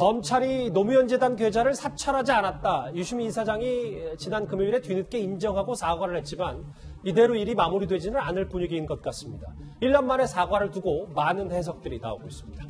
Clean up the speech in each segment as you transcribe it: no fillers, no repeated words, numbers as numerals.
검찰이 노무현 재단 계좌를 사찰하지 않았다. 유시민 이사장이 지난 금요일에 뒤늦게 인정하고 사과를 했지만 이대로 일이 마무리되지는 않을 분위기인 것 같습니다. 1년 만에 사과를 두고 많은 해석들이 나오고 있습니다.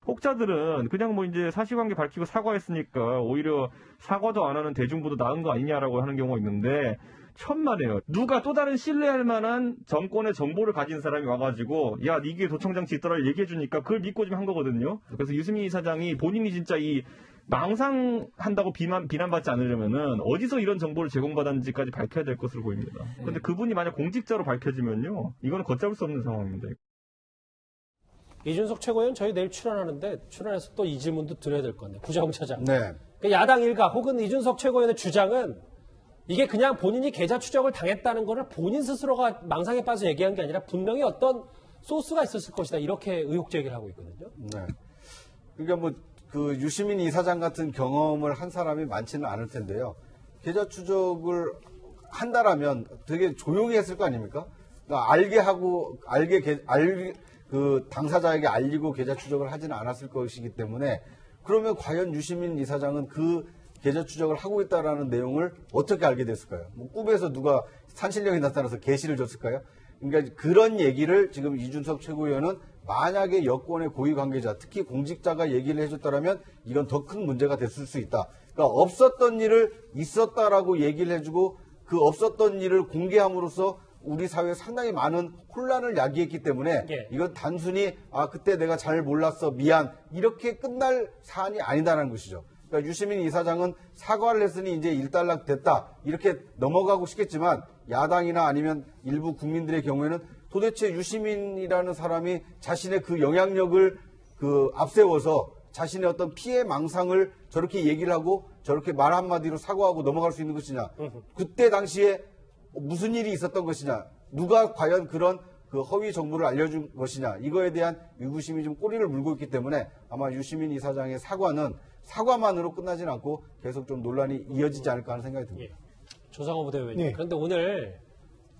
혹자들은 그냥 뭐 이제 사실관계 밝히고 사과했으니까 오히려 사과도 안 하는 대중보다 나은 거 아니냐라고 하는 경우가 있는데 천만에요. 누가 또 다른 신뢰할 만한 정권의 정보를 가진 사람이 와가지고 야 이게 도청장치 있더라 얘기해주니까 그걸 믿고 좀 한 거거든요. 그래서 유시민 이사장이 본인이 진짜 이 망상한다고 비난받지 않으려면은 어디서 이런 정보를 제공받았는지까지 밝혀야 될 것으로 보입니다. 그런데 그분이 만약 공직자로 밝혀지면요 이거는 걷잡을 수 없는 상황입니다. 이준석 최고위원 저희 내일 출연하는데 출연해서 또 이 질문도 드려야 될 건데 부자검차장. 네. 야당 일가 혹은 이준석 최고위원의 주장은 이게 그냥 본인이 계좌 추적을 당했다는 거를 본인 스스로가 망상에 빠져 얘기한 게 아니라 분명히 어떤 소스가 있었을 것이다. 이렇게 의혹 제기를 하고 있거든요. 네. 그러니까 뭐 그 유시민 이사장 같은 경험을 한 사람이 많지는 않을 텐데요. 계좌 추적을 한다라면 되게 조용히 했을 거 아닙니까? 그러니까 그 당사자에게 알리고 계좌 추적을 하지는 않았을 것이기 때문에 그러면 과연 유시민 이사장은 그 계좌 추적을 하고 있다라는 내용을 어떻게 알게 됐을까요? 뭐 꿈에서 누가 산신령이 나타나서 계시를 줬을까요? 그러니까 그런 얘기를 지금 이준석 최고위원은 만약에 여권의 고위 관계자, 특히 공직자가 얘기를 해줬다라면 이건 더 큰 문제가 됐을 수 있다. 그러니까 없었던 일을 있었다라고 얘기를 해주고 그 없었던 일을 공개함으로써 우리 사회에 상당히 많은 혼란을 야기했기 때문에 이건 단순히 그때 내가 잘 몰랐어 미안 이렇게 끝날 사안이 아니다라는 것이죠. 그러니까 유시민 이사장은 사과를 했으니 이제 일단락 됐다 이렇게 넘어가고 싶겠지만 야당이나 아니면 일부 국민들의 경우에는 도대체 유시민이라는 사람이 자신의 그 영향력을 앞세워서 자신의 어떤 피해 망상을 저렇게 얘기를 하고 저렇게 말 한마디로 사과하고 넘어갈 수 있는 것이냐. 그때 당시에 무슨 일이 있었던 것이냐. 누가 과연 그런 그 허위 정보를 알려준 것이냐. 이거에 대한 의구심이 좀 꼬리를 물고 있기 때문에 아마 유시민 이사장의 사과는 사과만으로 끝나진 않고 계속 좀 논란이 이어지지 않을까 하는 생각이 듭니다. 조상호 부대변인. 그런데 오늘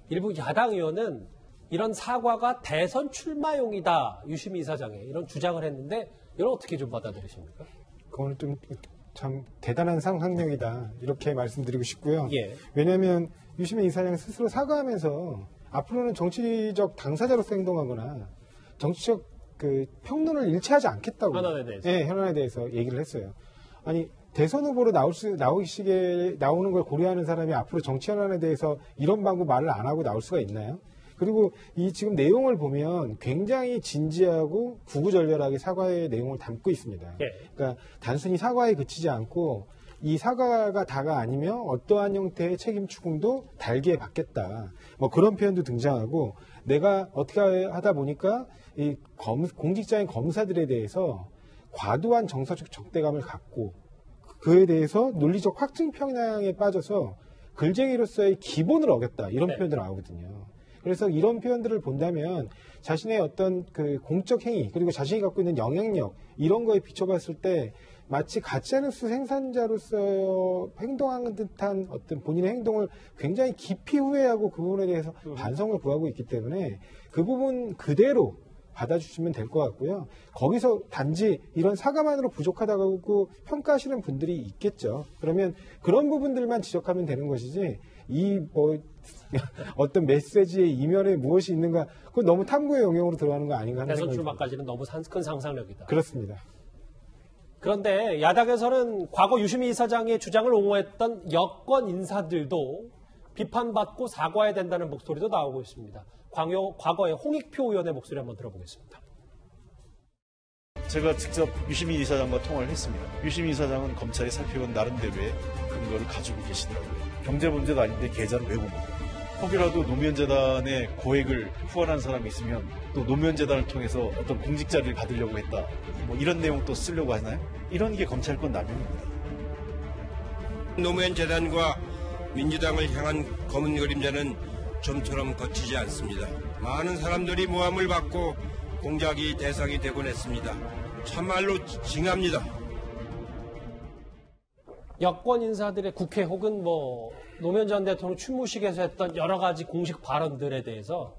일부 야당 의원은 이런 사과가 대선 출마용이다. 유시민 이사장의 이런 주장을 했는데 이건 어떻게 좀 받아들이십니까? 그거는 좀 참 대단한 상상력이다. 이렇게 말씀드리고 싶고요. 왜냐하면 유시민 이사장 스스로 사과하면서 앞으로는 정치적 당사자로서 행동하거나 정치적 그 평론을 일치하지 않겠다고 현안에 대해서. 현안에 대해서 얘기를 했어요. 아니 대선 후보로 나오는 걸 고려하는 사람이 앞으로 정치 현안에 대해서 이런 방구 말을 안 하고 나올 수가 있나요? 그리고 이 지금 내용을 보면 굉장히 진지하고 구구절절하게 사과의 내용을 담고 있습니다. 그러니까 단순히 사과에 그치지 않고 이 사과가 다가 아니면 어떠한 형태의 책임 추궁도 달기에 받겠다. 뭐 그런 표현도 등장하고 내가 어떻게 하다 보니까 이 공직자인 검사들에 대해서 과도한 정서적 적대감을 갖고 그에 대해서 논리적 확증 편향에 빠져서 글쟁이로서의 기본을 어겼다. 이런 표현들 나오거든요. 그래서 이런 표현들을 본다면 자신의 어떤 그 공적 행위 그리고 자신이 갖고 있는 영향력 이런 거에 비춰봤을 때 마치 가짜뉴스 생산자로서 행동하는 듯한 어떤 본인의 행동을 굉장히 깊이 후회하고 그 부분에 대해서 반성을 구하고 있기 때문에 그 부분 그대로 받아주시면 될 것 같고요. 거기서 단지 이런 사과만으로 부족하다고 평가하시는 분들이 있겠죠. 그러면 그런 부분들만 지적하면 되는 것이지 이 뭐 어떤 메시지의 이면에 무엇이 있는가 그건 너무 탐구의 영역으로 들어가는 거 아닌가 하는 대선 생각이 출마까지는 너무 큰 상상력이다. 그렇습니다. 그런데 야당에서는 과거 유시민 이사장의 주장을 옹호했던 여권 인사들도 비판받고 사과해야 된다는 목소리도 나오고 있습니다. 과거의 홍익표 의원의 목소리 한번 들어보겠습니다. 제가 직접 유시민 이사장과 통화를 했습니다. 유시민 이사장은 검찰이 살펴본 나름대로의 근거를 가지고 계시더라고요. 경제 문제도 아닌데 계좌를 왜 봅니까? 혹이라도 노무현재단의 고액을 후원한 사람이 있으면 또 노무현재단을 통해서 어떤 공직자를 받으려고 했다. 뭐 이런 내용도 쓰려고 하나요? 이런 게 검찰권 남용입니다. 노무현재단과 민주당을 향한 검은 그림자는 좀처럼 거치지 않습니다. 많은 사람들이 모함을 받고 공작이 대상이 되곤 했습니다. 참말로 징합니다. 여권 인사들의 국회 혹은 뭐 노무현 전 대통령 추모식에서 했던 여러 가지 공식 발언들에 대해서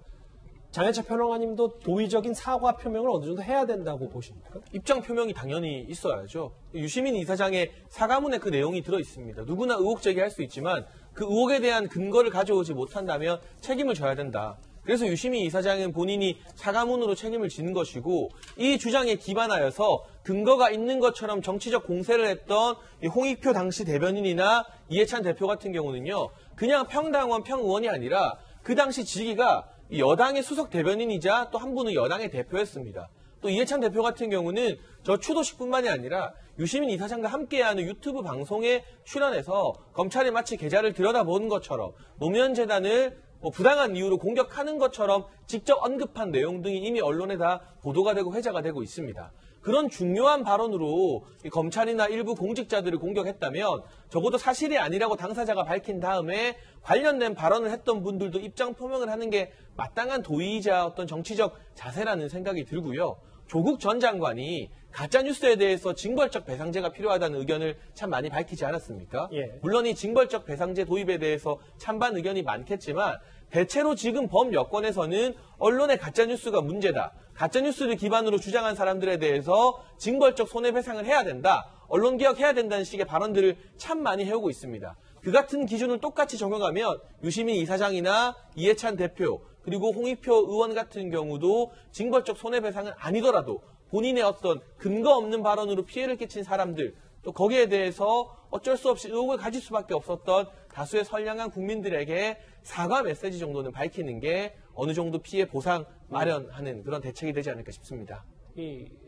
장해철 평론가님도 도의적인 사과 표명을 어느 정도 해야 된다고 보십니까? 입장 표명이 당연히 있어야죠. 유시민 이사장의 사과문에 그 내용이 들어 있습니다. 누구나 의혹 제기할 수 있지만 그 의혹에 대한 근거를 가져오지 못한다면 책임을 져야 된다. 그래서 유시민 이사장은 본인이 사과문으로 책임을 지는 것이고 이 주장에 기반하여서 근거가 있는 것처럼 정치적 공세를 했던 홍익표 당시 대변인이나 이해찬 대표 같은 경우는요. 그냥 평당원, 평의원이 아니라 그 당시 직위가 여당의 수석 대변인이자 또 한 분은 여당의 대표였습니다. 또 이해찬 대표 같은 경우는 저 추도식뿐만이 아니라 유시민 이사장과 함께하는 유튜브 방송에 출연해서 검찰이 마치 계좌를 들여다보는 것처럼 노무현재단을 부당한 이유로 공격하는 것처럼 직접 언급한 내용 등이 이미 언론에 다 보도가 되고 회자가 되고 있습니다. 그런 중요한 발언으로 검찰이나 일부 공직자들을 공격했다면 적어도 사실이 아니라고 당사자가 밝힌 다음에 관련된 발언을 했던 분들도 입장 표명을 하는 게 마땅한 도의이자 어떤 정치적 자세라는 생각이 들고요. 조국 전 장관이 가짜뉴스에 대해서 징벌적 배상제가 필요하다는 의견을 참 많이 밝히지 않았습니까? 예. 물론 이 징벌적 배상제 도입에 대해서 찬반 의견이 많겠지만 대체로 지금 범여권에서는 언론의 가짜뉴스가 문제다. 가짜뉴스를 기반으로 주장한 사람들에 대해서 징벌적 손해배상을 해야 된다. 언론개혁해야 된다는 식의 발언들을 참 많이 해오고 있습니다. 그 같은 기준을 똑같이 적용하면 유시민 이사장이나 이해찬 대표 그리고 홍익표 의원 같은 경우도 징벌적 손해배상은 아니더라도 본인의 어떤 근거 없는 발언으로 피해를 끼친 사람들 또 거기에 대해서 어쩔 수 없이 의혹을 가질 수밖에 없었던 다수의 선량한 국민들에게 사과 메시지 정도는 밝히는 게 어느 정도 피해 보상 마련하는 그런 대책이 되지 않을까 싶습니다.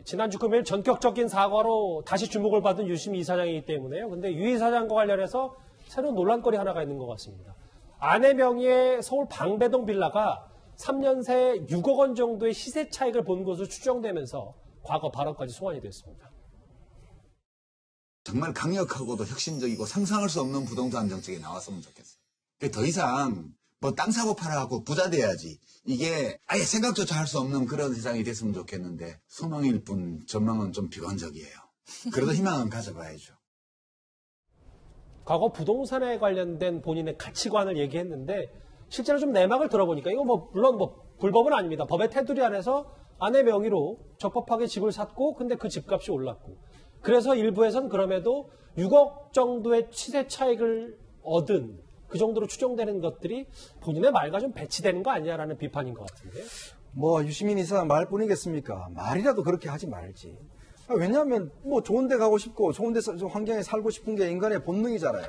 지난주 금요일 전격적인 사과로 다시 주목을 받은 유시민 이사장이기 때문에요. 근데 유 이사장과 관련해서 새로운 논란거리 하나가 있는 것 같습니다. 아내 명의의 서울 방배동 빌라가 3년 새 6억 원 정도의 시세 차익을 본 것으로 추정되면서 과거 발언까지 소환이 됐습니다. 정말 강력하고도 혁신적이고 상상할 수 없는 부동산 정책이 나왔으면 좋겠어요. 더 이상 뭐 땅 사고 팔아갖고 부자 돼야지. 이게 아예 생각조차 할 수 없는 그런 세상이 됐으면 좋겠는데 소망일 뿐 전망은 좀 비관적이에요. 그래도 희망은 가져봐야죠. 과거 부동산에 관련된 본인의 가치관을 얘기했는데 실제로 좀 내막을 들어보니까 이거 물론 불법은 아닙니다. 법의 테두리 안에서 아내 명의로 적법하게 집을 샀고 근데 그 집값이 올랐고 그래서 일부에서는 그럼에도 6억 정도의 시세 차익을 얻은 그 정도로 추정되는 것들이 본인의 말과 좀 배치되는 거 아니냐라는 비판인 것 같은데요. 유시민 이사 말뿐이겠습니까? 말이라도 그렇게 하지 말지. 왜냐하면 좋은 데 가고 싶고 좋은 데 환경에 살고 싶은 게 인간의 본능이잖아요.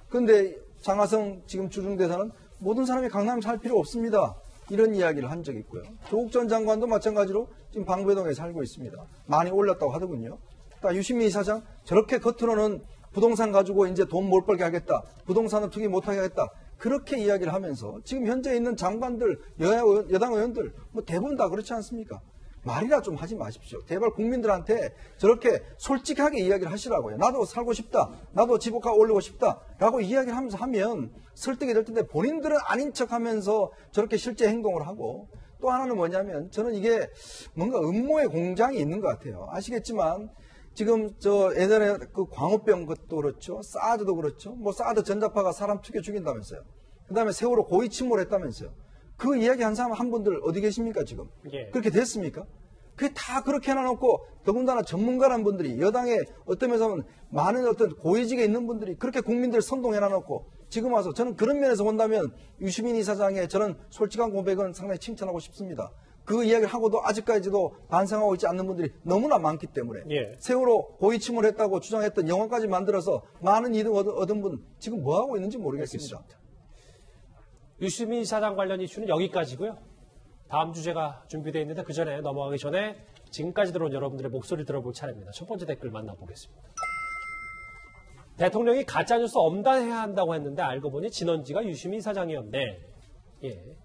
근데 장하성 지금 주중대사는 모든 사람이 강남 살 필요 없습니다. 이런 이야기를 한 적이 있고요. 조국 전 장관도 마찬가지로 지금 방배동에 살고 있습니다. 많이 올랐다고 하더군요. 유시민 이사장 저렇게 겉으로는 부동산 가지고 이제 돈 못 벌게 하겠다. 부동산을 투기 못하게 하겠다. 그렇게 이야기를 하면서 지금 현재 있는 장관들, 여당 의원들 대부분 다 그렇지 않습니까? 말이라 좀 하지 마십시오. 제발 국민들한테 저렇게 솔직하게 이야기를 하시라고요. 나도 살고 싶다. 나도 집값 올리고 싶다. 라고 이야기를 하면서 하면 설득이 될 텐데 본인들은 아닌 척하면서 저렇게 실제 행동을 하고 또 하나는 뭐냐면 저는 이게 뭔가 음모의 공장이 있는 것 같아요. 아시겠지만 지금 예전에 그 광우병 것도 그렇죠. 사드도 그렇죠. 사드 전자파가 사람 튀겨 죽인다면서요. 그 다음에 세월호 고의 침몰했다면서요. 그 이야기 한 사람 한 분들 어디 계십니까 지금? 예. 그렇게 됐습니까? 그게 다 그렇게 해놔놓고 더군다나 전문가란 분들이 여당에 어떤 면에서는 많은 어떤 고위직에 있는 분들이 그렇게 국민들 선동해놔놓고 지금 와서 저는 그런 면에서 본다면 유시민 이사장의 저런 솔직한 고백은 상당히 칭찬하고 싶습니다. 그 이야기를 하고도 아직까지도 반성하고 있지 않는 분들이 너무나 많기 때문에 예. 세월호 고의 침몰했다고 주장했던 영화까지 만들어서 많은 이득 얻은 분 지금 뭐하고 있는지 모르겠습니다. 알겠습니다. 유시민 이사장 관련 이슈는 여기까지고요. 다음 주제가 준비되어 있는데 그 전에 넘어가기 전에 지금까지 들어온 여러분들의 목소리 들어볼 차례입니다. 첫 번째 댓글 만나보겠습니다. 대통령이 가짜뉴스 엄단해야 한다고 했는데 알고 보니 진원지가 유시민 이사장이었네. 예.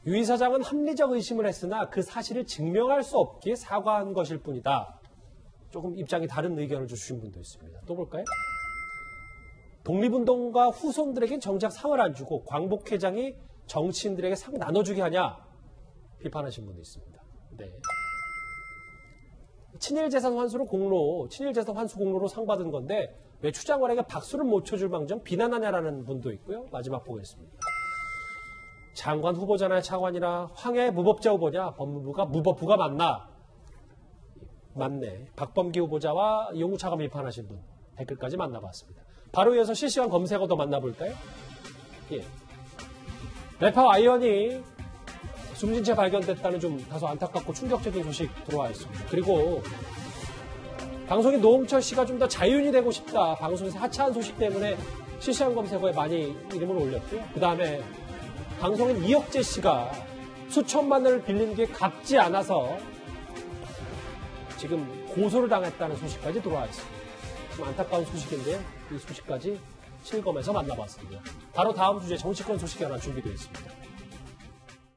유 이사장은 합리적 의심을 했으나 그 사실을 증명할 수 없기에 사과한 것일 뿐이다. 조금 입장이 다른 의견을 주신 분도 있습니다. 또 볼까요? 독립운동가 후손들에겐 정작 상을 안 주고 광복 회장이 정치인들에게 상 나눠주게 하냐 비판하신 분도 있습니다. 네. 친일재산 환수 공로로 상 받은 건데 왜 추장관에게 박수를 못 쳐줄 망정 비난하냐라는 분도 있고요. 마지막 보겠습니다. 장관 후보자나 차관이나 황해 무법자 후보냐, 법무부가 무법부가 맞나? 맞네. 박범기 후보자와 이용우 차관 비판하신 분 댓글까지 만나봤습니다. 바로 이어서 실시간 검색어도 만나볼까요? 예. 래퍼 아이언이 숨진 채 발견됐다는 좀 다소 안타깝고 충격적인 소식 들어와 있습니다. 그리고 방송인 노홍철 씨가 좀 더 자윤이 되고 싶다. 방송에서 하차한 소식 때문에 실시간 검색어에 많이 이름을 올렸고요. 그 다음에 방송인 이혁재 씨가 수천만 원을 빌린 게 갚지 않아서 지금 고소를 당했다는 소식까지 들어와 있습니다. 좀 안타까운 소식인데요. 이 소식까지 실검에서 만나봤습니다. 바로 다음 주제 정치권 소식이 하나 준비되어 있습니다.